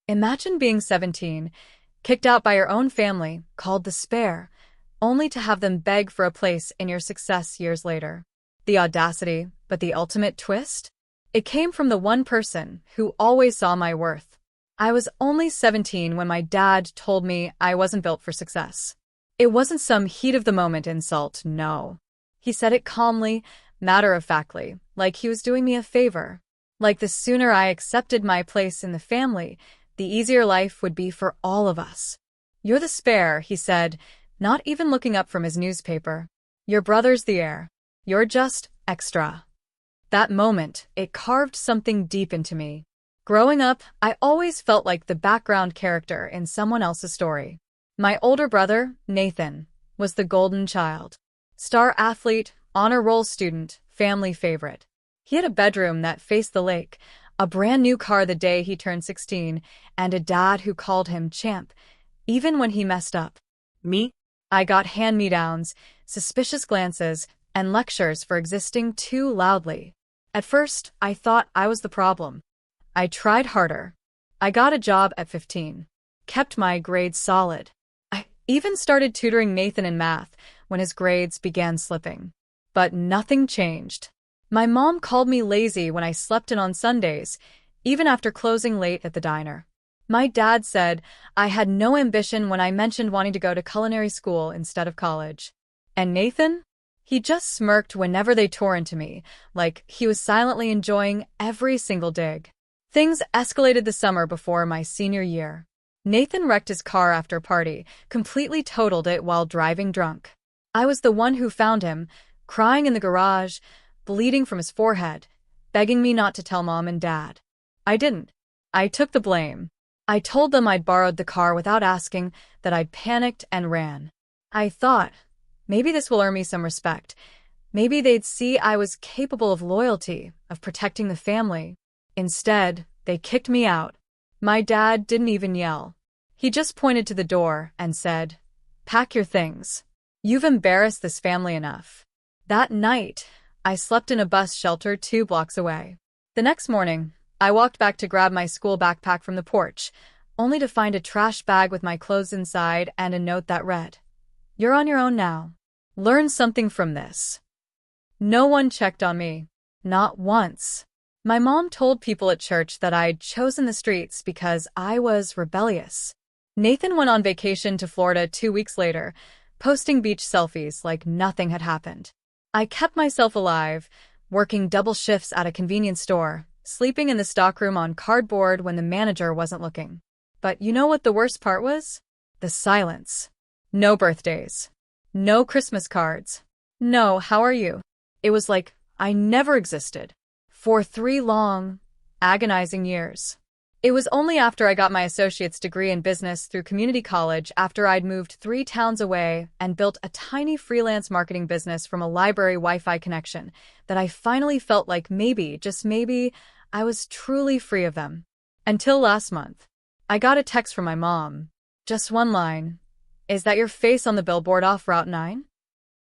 Imagine being 17, kicked out by your own family, called the spare, only to have them beg for a place in your success years later. The audacity, but the ultimate twist? It came from the one person who always saw my worth. I was only 17 when my dad told me I wasn't built for success. It wasn't some heat-of-the-moment insult, no. He said it calmly, matter-of-factly, like he was doing me a favor. Like the sooner I accepted my place in the family, the easier life would be for all of us. "You're the spare," he said, not even looking up from his newspaper. "Your brother's the heir. You're just extra." That moment, it carved something deep into me. Growing up, I always felt like the background character in someone else's story. My older brother, Nathan, was the golden child. Star athlete, honor roll student, family favorite. He had a bedroom that faced the lake, a brand new car the day he turned 16, and a dad who called him champ, even when he messed up. Me? I got hand-me-downs, suspicious glances, and lectures for existing too loudly. At first, I thought I was the problem. I tried harder. I got a job at 15. Kept my grades solid. I even started tutoring Nathan in math when his grades began slipping. But nothing changed. My mom called me lazy when I slept in on Sundays, even after closing late at the diner. My dad said I had no ambition when I mentioned wanting to go to culinary school instead of college. And Nathan? He just smirked whenever they tore into me, like he was silently enjoying every single dig. Things escalated the summer before my senior year. Nathan wrecked his car after a party, completely totaled it while driving drunk. I was the one who found him, crying in the garage, bleeding from his forehead, begging me not to tell mom and dad. I didn't. I took the blame. I told them I'd borrowed the car without asking, that I'd panicked and ran. I thought, maybe this will earn me some respect. Maybe they'd see I was capable of loyalty, of protecting the family. Instead, they kicked me out. My dad didn't even yell. He just pointed to the door and said, "Pack your things. You've embarrassed this family enough." That night, I slept in a bus shelter 2 blocks away. The next morning, I walked back to grab my school backpack from the porch, only to find a trash bag with my clothes inside and a note that read, "You're on your own now. Learn something from this." No one checked on me. Not once. My mom told people at church that I'd chosen the streets because I was rebellious. Nathan went on vacation to Florida 2 weeks later, posting beach selfies like nothing had happened. I kept myself alive, working double shifts at a convenience store, sleeping in the stockroom on cardboard when the manager wasn't looking. But you know what the worst part was? The silence. No birthdays. No Christmas cards. No, "How are you?" It was like I never existed. For 3 long, agonizing years. It was only after I got my associate's degree in business through community college, after I'd moved 3 towns away and built a tiny freelance marketing business from a library Wi-Fi connection, that I finally felt like maybe, just maybe, I was truly free of them. Until last month. I got a text from my mom. Just one line. "Is that your face on the billboard off Route 9?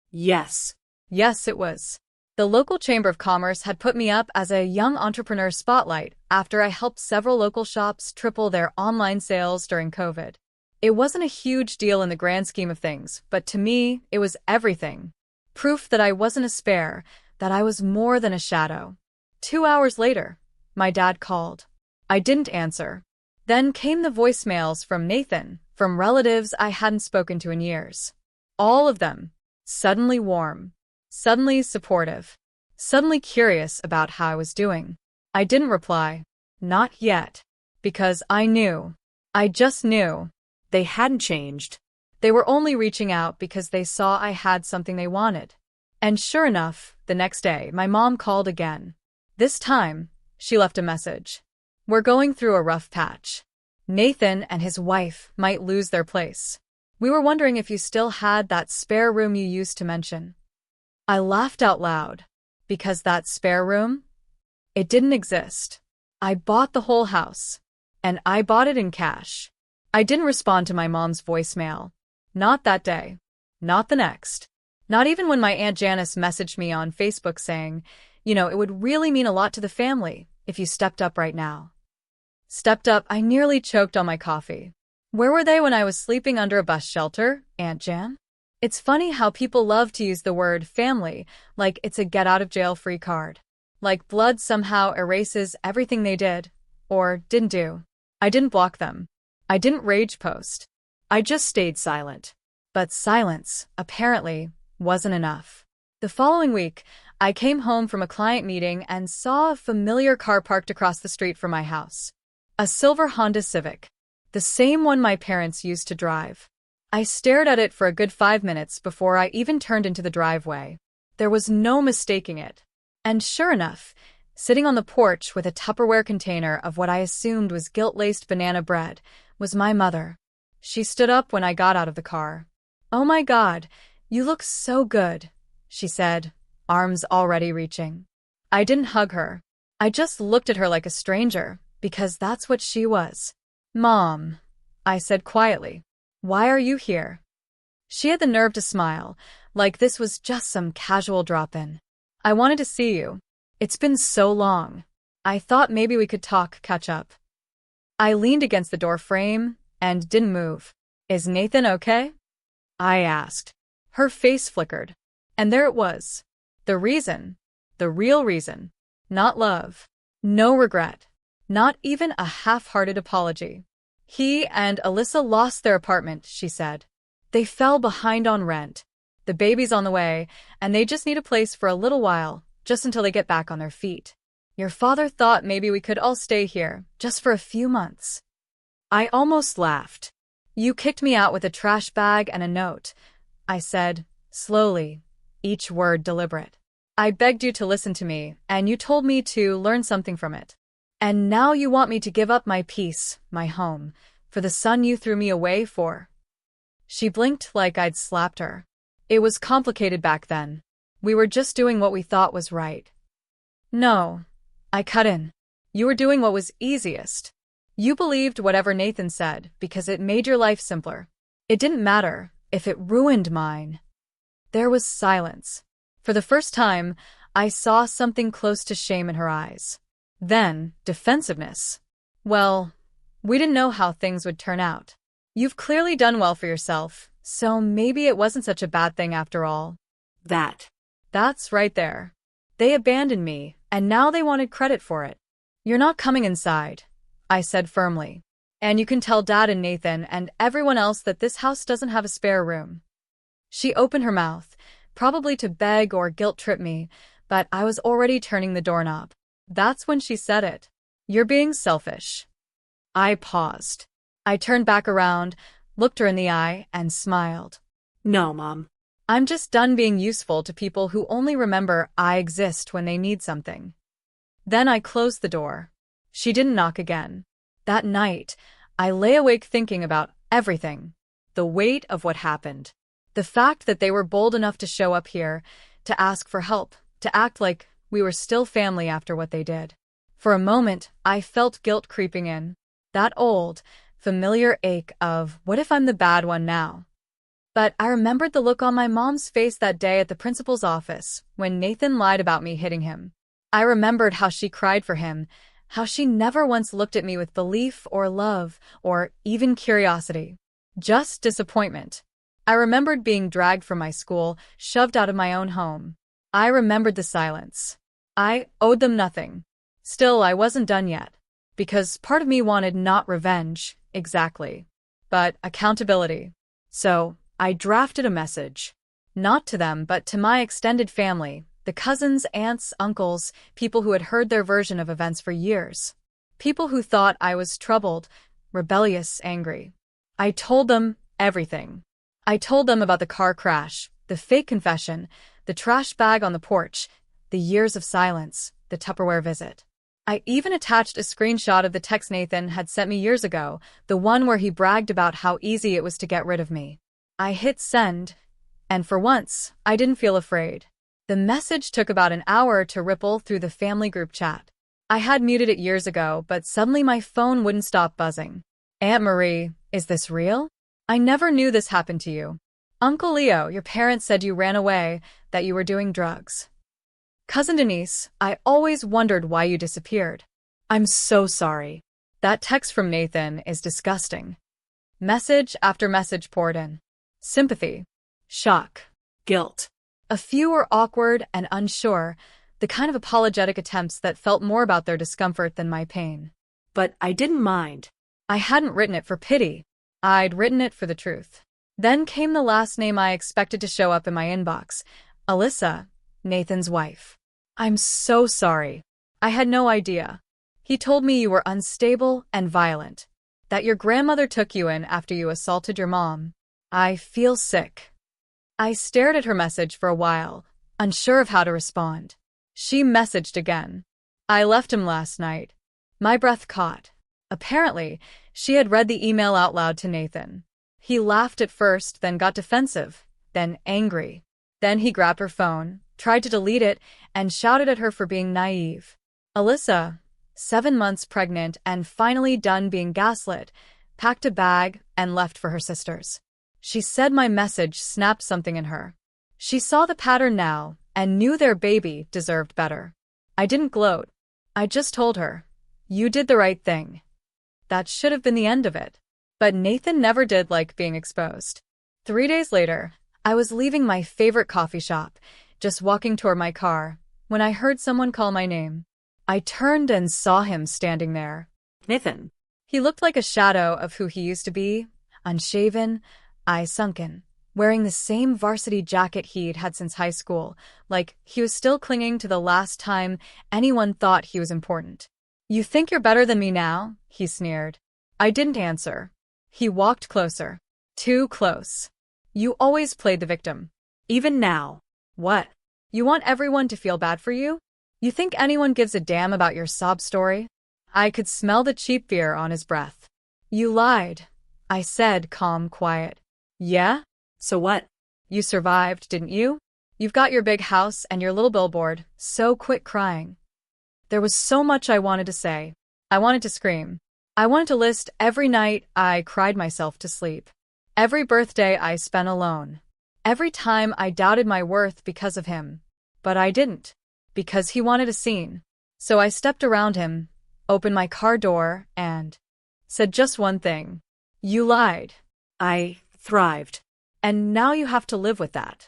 Yes. Yes, it was. The local Chamber of Commerce had put me up as a young entrepreneur spotlight after I helped several local shops triple their online sales during COVID. It wasn't a huge deal in the grand scheme of things, but to me, it was everything. Proof that I wasn't a spare, that I was more than a shadow. 2 hours later, my dad called. I didn't answer. Then came the voicemails from Nathan, from relatives I hadn't spoken to in years. All of them. Suddenly warm. Suddenly supportive. Suddenly curious about how I was doing. I didn't reply. Not yet. Because I knew. I just knew. They hadn't changed. They were only reaching out because they saw I had something they wanted. And sure enough, the next day, my mom called again. This time, she left a message. "We're going through a rough patch. Nathan and his wife might lose their place. We were wondering if you still had that spare room you used to mention." I laughed out loud. Because that spare room? It didn't exist. I bought the whole house. And I bought it in cash. I didn't respond to my mom's voicemail. Not that day. Not the next. Not even when my Aunt Janice messaged me on Facebook saying, "It would really mean a lot to the family if you stepped up right now." stepped up. I nearly choked on my coffee. Where were they when I was sleeping under a bus shelter, Aunt Jan? It's funny how people love to use the word family like it's a get-out-of-jail-free card. Like blood somehow erases everything they did, or didn't do. I didn't block them. I didn't rage post. I just stayed silent. But silence, apparently, wasn't enough. The following week, I came home from a client meeting and saw a familiar car parked across the street from my house. A silver Honda Civic. The same one my parents used to drive. I stared at it for a good 5 minutes before I even turned into the driveway. There was no mistaking it. And sure enough, sitting on the porch with a Tupperware container of what I assumed was guilt-laced banana bread, was my mother. She stood up when I got out of the car. "Oh my God, you look so good," she said, arms already reaching. I didn't hug her. I just looked at her like a stranger, because that's what she was. "Mom," I said quietly, "why are you here?" She had the nerve to smile, like this was just some casual drop-in. "I wanted to see you. It's been so long. I thought maybe we could talk, catch up." I leaned against the door frame and didn't move. "Is Nathan okay?" I asked. Her face flickered. And there it was. The reason. The real reason. Not love. No regret. Not even a half-hearted apology. "He and Alyssa lost their apartment," she said. "They fell behind on rent. The baby's on the way, and they just need a place for a little while, just until they get back on their feet. Your father thought maybe we could all stay here, just for a few months." I almost laughed. "You kicked me out with a trash bag and a note," I said, slowly, each word deliberate. "I begged you to listen to me, and you told me to learn something from it. And now you want me to give up my peace, my home, for the son you threw me away for?" She blinked like I'd slapped her. "It was complicated back then. We were just doing what we thought was right." "No," I cut in. "You were doing what was easiest. You believed whatever Nathan said because it made your life simpler. It didn't matter if it ruined mine." There was silence. For the first time, I saw something close to shame in her eyes. Then, defensiveness. "Well, we didn't know how things would turn out. You've clearly done well for yourself, so maybe it wasn't such a bad thing after all." That's right there. They abandoned me, and now they wanted credit for it. "You're not coming inside," I said firmly. "And you can tell Dad and Nathan and everyone else that this house doesn't have a spare room." She opened her mouth, probably to beg or guilt-trip me, but I was already turning the doorknob. That's when she said it. "You're being selfish." I paused. I turned back around, looked her in the eye, and smiled. "No, Mom. I'm just done being useful to people who only remember I exist when they need something." Then I closed the door. She didn't knock again. That night, I lay awake thinking about everything. The weight of what happened. The fact that they were bold enough to show up here, to ask for help, to act like we were still family after what they did. For a moment, I felt guilt creeping in. That old, familiar ache of, what if I'm the bad one now? But I remembered the look on my mom's face that day at the principal's office, when Nathan lied about me hitting him. I remembered how she cried for him, how she never once looked at me with belief or love, or even curiosity. Just disappointment. I remembered being dragged from my school, shoved out of my own home. I remembered the silence. I owed them nothing. Still, I wasn't done yet. Because part of me wanted not revenge, exactly, but accountability. So, I drafted a message. Not to them, but to my extended family, the cousins, aunts, uncles, people who had heard their version of events for years. People who thought I was troubled, rebellious, angry. I told them everything. I told them about the car crash, the fake confession, the trash bag on the porch, the years of silence, the Tupperware visit. I even attached a screenshot of the text Nathan had sent me years ago, the one where he bragged about how easy it was to get rid of me. I hit send, and for once, I didn't feel afraid. The message took about an hour to ripple through the family group chat. I had muted it years ago, but suddenly my phone wouldn't stop buzzing. "Aunt Marie, is this real? I never knew this happened to you. Uncle Leo, your parents said you ran away, that you were doing drugs. Cousin Denise, I always wondered why you disappeared. I'm so sorry. That text from Nathan is disgusting. Message after message poured in. Sympathy. Shock. Guilt. A few were awkward and unsure, the kind of apologetic attempts that felt more about their discomfort than my pain. But I didn't mind. I hadn't written it for pity. I'd written it for the truth. Then came the last name I expected to show up in my inbox. Alyssa, Nathan's wife. I'm so sorry. I had no idea. He told me you were unstable and violent, that your grandmother took you in after you assaulted your mom. I feel sick. I stared at her message for a while, unsure of how to respond. She messaged again. I left him last night. My breath caught. Apparently, she had read the email out loud to Nathan. He laughed at first, then got defensive, then angry. Then he grabbed her phone, tried to delete it, and shouted at her for being naive. Alyssa, 7 months pregnant and finally done being gaslit, packed a bag and left for her sister's. She said my message snapped something in her. She saw the pattern now and knew their baby deserved better. I didn't gloat. I just told her, you did the right thing. That should have been the end of it. But Nathan never did like being exposed. 3 days later, I was leaving my favorite coffee shop, just walking toward my car, when I heard someone call my name. I turned and saw him standing there. Nathan. He looked like a shadow of who he used to be, unshaven, eyes sunken, wearing the same varsity jacket he'd had since high school, like he was still clinging to the last time anyone thought he was important. You think you're better than me now? He sneered. I didn't answer. He walked closer. Too close. You always played the victim. Even now. What? You want everyone to feel bad for you? You think anyone gives a damn about your sob story? I could smell the cheap fear on his breath. You lied, I said, calm, quiet. Yeah? So what? You survived, didn't you? You've got your big house and your little billboard, so quit crying. There was so much I wanted to say. I wanted to scream. I wanted to list every night I cried myself to sleep. Every birthday I spent alone. Every time I doubted my worth because of him. But I didn't. Because he wanted a scene. So I stepped around him, opened my car door, and said just one thing. You lied. I thrived. And now you have to live with that.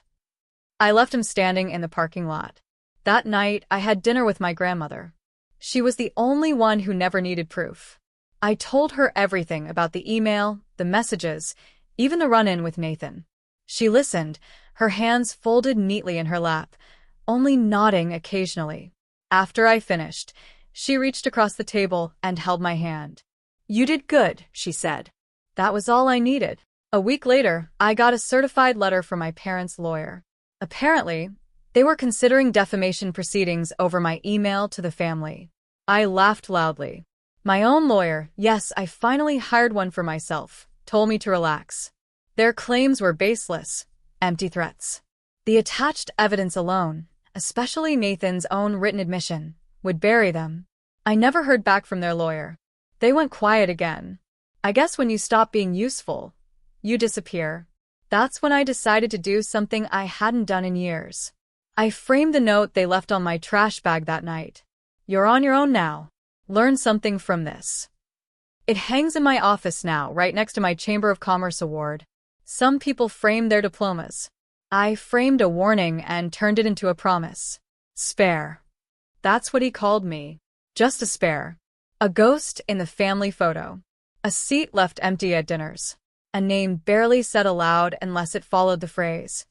I left him standing in the parking lot. That night, I had dinner with my grandmother. She was the only one who never needed proof. I told her everything about the email, the messages, even the run-in with Nathan. She listened, her hands folded neatly in her lap, only nodding occasionally. After I finished, she reached across the table and held my hand. You did good, she said. That was all I needed. A week later, I got a certified letter from my parents' lawyer. Apparently, they were considering defamation proceedings over my email to the family. I laughed loudly. My own lawyer, yes, I finally hired one for myself, told me to relax. Their claims were baseless, empty threats. The attached evidence alone, especially Nathan's own written admission, would bury them. I never heard back from their lawyer. They went quiet again. I guess when you stop being useful, you disappear. That's when I decided to do something I hadn't done in years. I framed the note they left on my trash bag that night. You're on your own now. Learn something from this. It hangs in my office now, right next to my Chamber of Commerce award. Some people frame their diplomas. I framed a warning and turned it into a promise. Spare. That's what he called me. Just a spare. A ghost in the family photo. A seat left empty at dinners. A name barely said aloud unless it followed the phrase.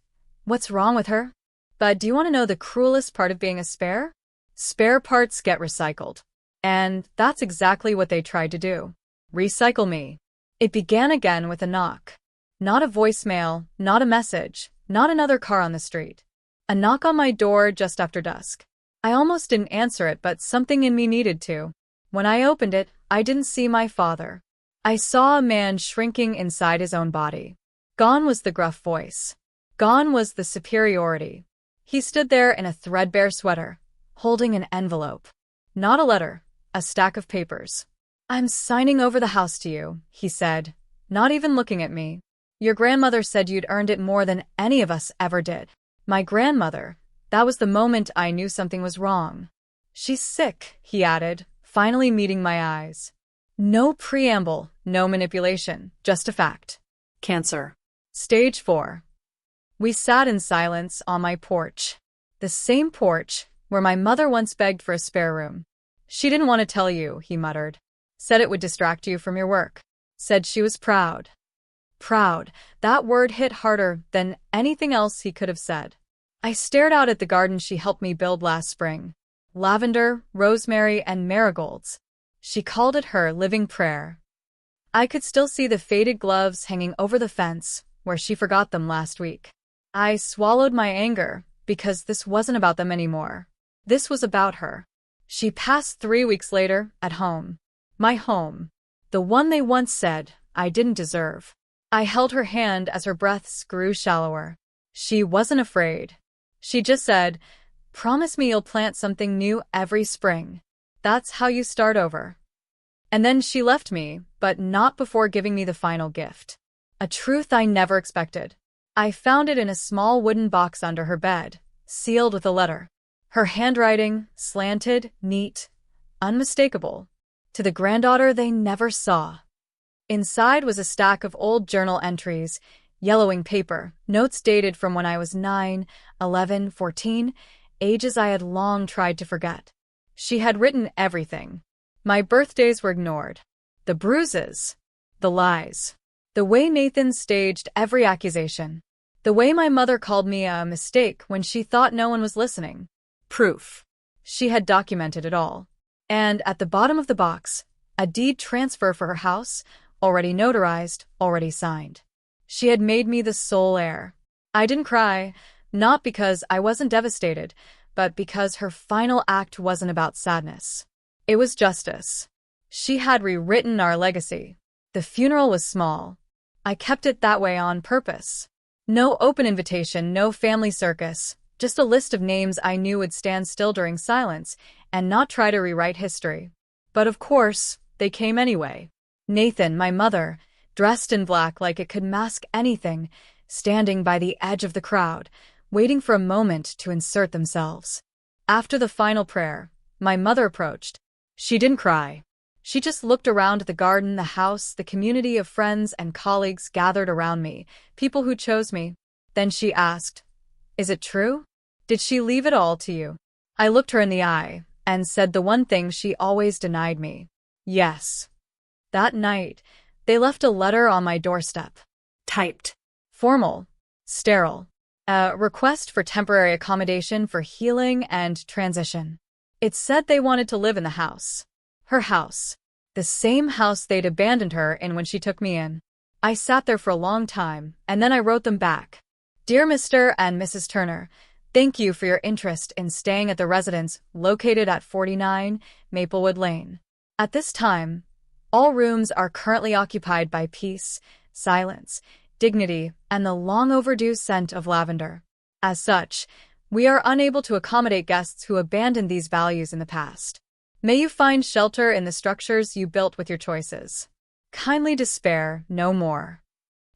What's wrong with her? But do you want to know the cruelest part of being a spare? Spare parts get recycled. And that's exactly what they tried to do. Recycle me. It began again with a knock. Not a voicemail, not a message, not another car on the street. A knock on my door just after dusk. I almost didn't answer it, but something in me needed to. When I opened it, I didn't see my father. I saw a man shrinking inside his own body. Gone was the gruff voice. Gone was the superiority. He stood there in a threadbare sweater, holding an envelope. Not a letter, a stack of papers. I'm signing over the house to you, he said, not even looking at me. Your grandmother said you'd earned it more than any of us ever did. My grandmother. That was the moment I knew something was wrong. She's sick, he added, finally meeting my eyes. No preamble, no manipulation, just a fact. Cancer. Stage 4. We sat in silence on my porch. The same porch where my mother once begged for a spare room. She didn't want to tell you, he muttered. Said it would distract you from your work. Said she was proud. Proud. That word hit harder than anything else he could have said. I stared out at the garden she helped me build last spring. Lavender, rosemary, and marigolds. She called it her living prayer. I could still see the faded gloves hanging over the fence where she forgot them last week. I swallowed my anger because this wasn't about them anymore. This was about her. She passed 3 weeks later at home. My home. The one they once said I didn't deserve. I held her hand as her breaths grew shallower. She wasn't afraid. She just said, "Promise me you'll plant something new every spring. That's how you start over." And then she left me, but not before giving me the final gift. A truth I never expected. I found it in a small wooden box under her bed, sealed with a letter. Her handwriting, slanted, neat, unmistakable. To the granddaughter they never saw. Inside was a stack of old journal entries, yellowing paper, notes dated from when I was 9, 11, 14, ages I had long tried to forget. She had written everything. My birthdays were ignored. The bruises. The lies. The way Nathan staged every accusation. The way my mother called me a mistake when she thought no one was listening. Proof. She had documented it all. And at the bottom of the box, a deed transfer for her house, already notarized, already signed. She had made me the sole heir. I didn't cry, not because I wasn't devastated, but because her final act wasn't about sadness. It was justice. She had rewritten our legacy. The funeral was small. I kept it that way on purpose. No open invitation, no family circus, just a list of names I knew would stand still during silence and not try to rewrite history. But of course, they came anyway. Nathan, my mother, dressed in black like it could mask anything, standing by the edge of the crowd, waiting for a moment to insert themselves. After the final prayer, my mother approached. She didn't cry. She just looked around at the garden, the house, the community of friends and colleagues gathered around me, people who chose me. Then she asked, "Is it true? Did she leave it all to you?" I looked her in the eye and said the one thing she always denied me. Yes. That night, they left a letter on my doorstep. Typed. Formal. Sterile. A request for temporary accommodation for healing and transition. It said they wanted to live in the house. Her house. The same house they'd abandoned her in when she took me in. I sat there for a long time, and then I wrote them back. "Dear Mr. and Mrs. Turner, thank you for your interest in staying at the residence located at 49 Maplewood Lane. At this time, all rooms are currently occupied by peace, silence, dignity, and the long overdue scent of lavender. As such, we are unable to accommodate guests who abandoned these values in the past. May you find shelter in the structures you built with your choices. Kindly despair no more."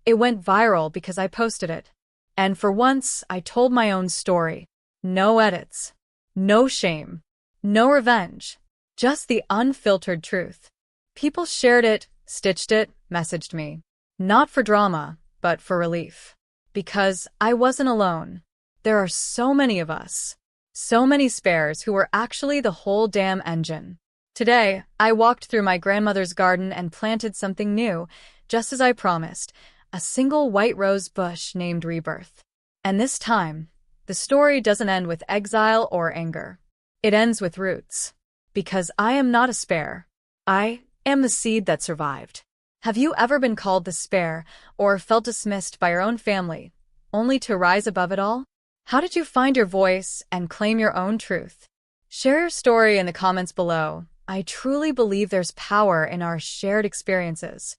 It went viral because I posted it. And for once, I told my own story. No edits. No shame. No revenge. Just the unfiltered truth. People shared it, stitched it, messaged me. Not for drama, but for relief. Because I wasn't alone. There are so many of us. So many spares who were actually the whole damn engine. Today, I walked through my grandmother's garden and planted something new, just as I promised, a single white rose bush named Rebirth. And this time, the story doesn't end with exile or anger. It ends with roots. Because I am not a spare. I am the seed that survived. Have you ever been called the spare or felt dismissed by your own family, only to rise above it all? How did you find your voice and claim your own truth? Share your story in the comments below. I truly believe there's power in our shared experiences.